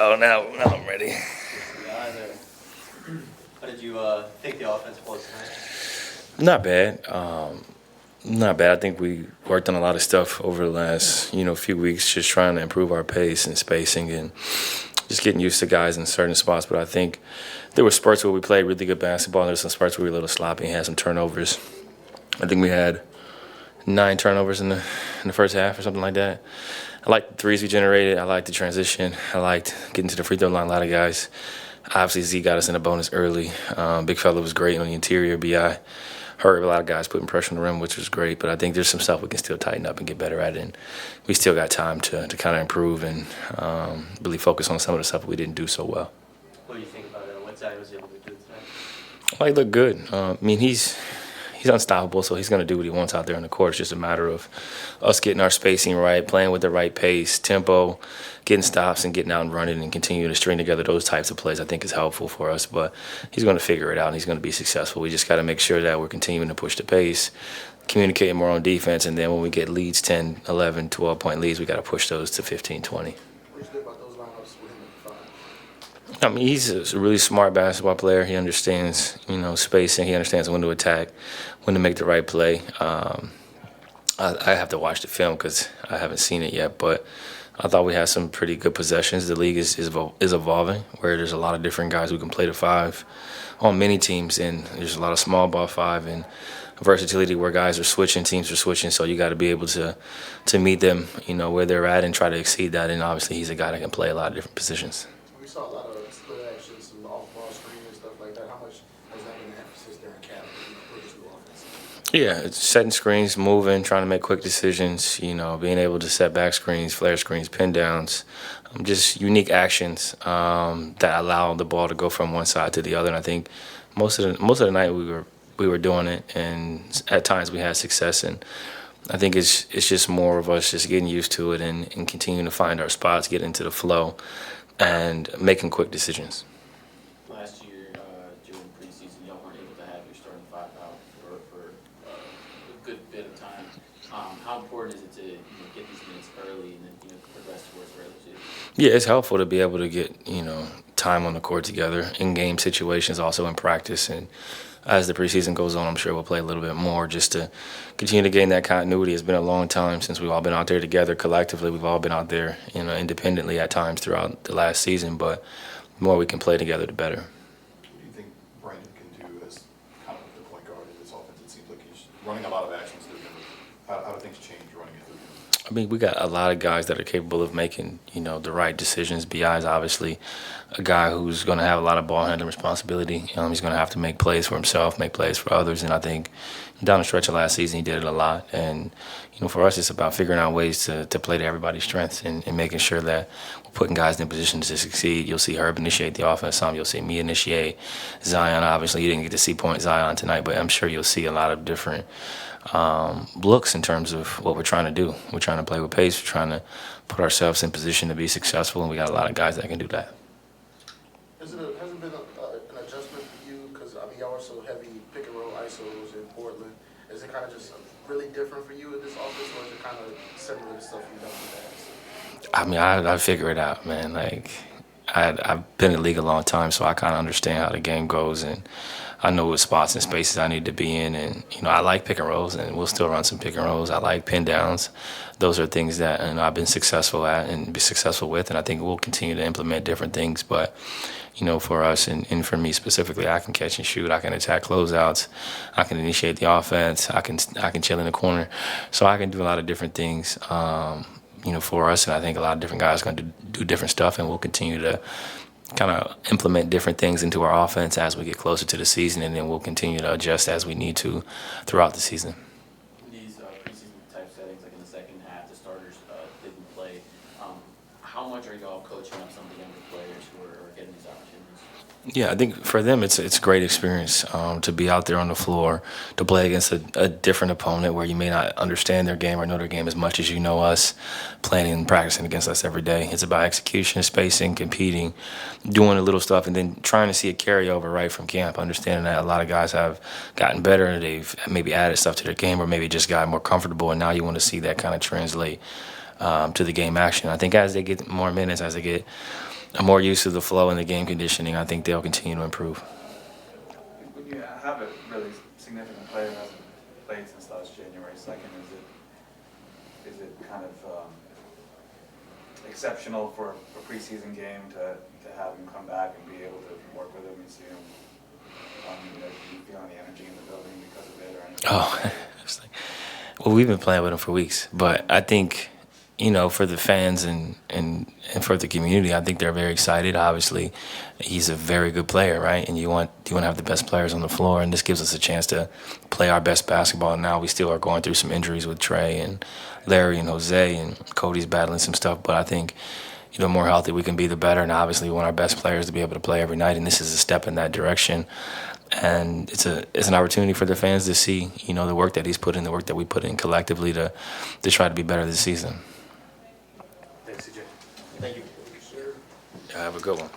Oh, now I'm ready. How did you think the offense was tonight? Not bad. Not bad. I think we worked on a lot of stuff over the last, few weeks, just trying to improve our pace and spacing and just getting used to guys in certain spots. But I think there were spurts where we played really good basketball, and there were some spurts where we were a little sloppy and had some turnovers. I think we had 9 turnovers in the first half or something like that. I liked the threes we generated. I liked the transition. I liked getting to the free throw line. A lot of guys. Obviously, Z got us in a bonus early. Big fella was great on the interior. B.I. hurt a lot of guys putting pressure on the rim, which was great. But I think there's some stuff we can still tighten up and get better at. And we still got time to kind of improve and really focus on some of the stuff we didn't do so well. What do you think about what Zion was able to do tonight? Well, he looked good. He's unstoppable, so he's going to do what he wants out there on the court. It's just a matter of us getting our spacing right, playing with the right pace, tempo, getting stops and getting out and running and continuing to string together those types of plays I think is helpful for us. But he's going to figure it out and he's going to be successful. We just got to make sure that we're continuing to push the pace, communicating more on defense, and then when we get leads, 10, 11, 12-point leads, we got to push those to 15, 20. What do you think about those lineups with him at the 5? He's a really smart basketball player. He understands, spacing. He understands when to attack, when to make the right play. I have to watch the film because I haven't seen it yet, but I thought we had some pretty good possessions. The league is evolving, where there's a lot of different guys who can play the 5 on many teams, and there's a lot of small ball 5 and versatility where guys are switching, teams are switching, so you got to be able to meet them, where they're at and try to exceed that, and obviously he's a guy that can play a lot of different positions. We saw a lot of split action, some off-ball screen and stuff like that. How much has that been an emphasis there in camp for this new offense? Yeah, it's setting screens, moving, trying to make quick decisions, being able to set back screens, flare screens, pin downs, just unique actions that allow the ball to go from one side to the other. And I think most of the night we were doing it, and at times we had success. And I think it's just more of us just getting used to it and continuing to find our spots, get into the flow, and making quick decisions. Last year, during preseason, y'all weren't able to have your starting 5 out for a good bit of time. How important is it to get these minutes early and then progress towards regular season? Yeah, it's helpful to be able to get time on the court together in game situations, also in practice. And as the preseason goes on, I'm sure we'll play a little bit more just to continue to gain that continuity. It's been a long time since we've all been out there together collectively. We've all been out there, independently at times throughout the last season. But the more we can play together, the better. What do you think Brandon can do as kind of the point guard in this offense? It seems like he's running a lot of actions through him. How do things change running it through him? We got a lot of guys that are capable of making, the right decisions. B.I. is obviously a guy who's going to have a lot of ball handling responsibility. He's going to have to make plays for himself, make plays for others. And I think down the stretch of last season, he did it a lot. And, for us, it's about figuring out ways to play to everybody's strengths and making sure that we're putting guys in positions to succeed. You'll see Herbert initiate the offense some. You'll see me initiate. Zion, obviously, you didn't get to see point Zion tonight, but I'm sure you'll see a lot of different looks in terms of what we're trying to do. We're trying to play with pace. We're trying to put ourselves in position to be successful, and we got a lot of guys that can do that. Hasn't been an adjustment for you? Because, y'all are so heavy pick and roll ISOs in Portland. Is it kind of just really different for you in this offense, or is it kind of similar to stuff you've done in the past? I figure it out, man. I've been in the league a long time, so I kind of understand how the game goes, and I know what spots and spaces I need to be in. And, I like pick and rolls, and we'll still run some pick and rolls. I like pin downs. Those are things that I've been successful at and be successful with, and I think we'll continue to implement different things. But, for us and for me specifically, I can catch and shoot. I can attack closeouts. I can initiate the offense. I can chill in the corner. So I can do a lot of different things, for us. And I think a lot of different guys are going to do different stuff, and we'll continue to kind of implement different things into our offense as we get closer to the season, and then we'll continue to adjust as we need to throughout the season. In these preseason type settings, like in the second half, the starters didn't play. How much are y'all coaching up some of the younger players who are getting these opportunities? Yeah, I think for them it's a great experience to be out there on the floor, to play against a different opponent where you may not understand their game or know their game as much as you know us, playing and practicing against us every day. It's about execution, spacing, competing, doing the little stuff, and then trying to see a carryover right from camp, understanding that a lot of guys have gotten better, they've maybe added stuff to their game or maybe just got more comfortable, and now you want to see that kind of translate to the game action. I think as they get more minutes, as they get are more used to the flow and the game conditioning, I think they'll continue to improve. When you have a really significant player who hasn't played since last January 2nd, is it kind of exceptional for a preseason game to have him come back and be able to work with him and see him? Do you feel any energy in the building because of it or anything? Oh, well, we've been playing with him for weeks, but I think, for the fans and for the community, I think they're very excited. Obviously, he's a very good player, right? And you want to have the best players on the floor, and this gives us a chance to play our best basketball. Now we still are going through some injuries with Trey and Larry and Jose, and Cody's battling some stuff, but I think, the more healthy we can be, the better. And obviously, we want our best players to be able to play every night, and this is a step in that direction. And it's an opportunity for the fans to see, the work that he's put in, the work that we put in collectively to try to be better this season. Thanks, CJ. Thank you. Have a good one.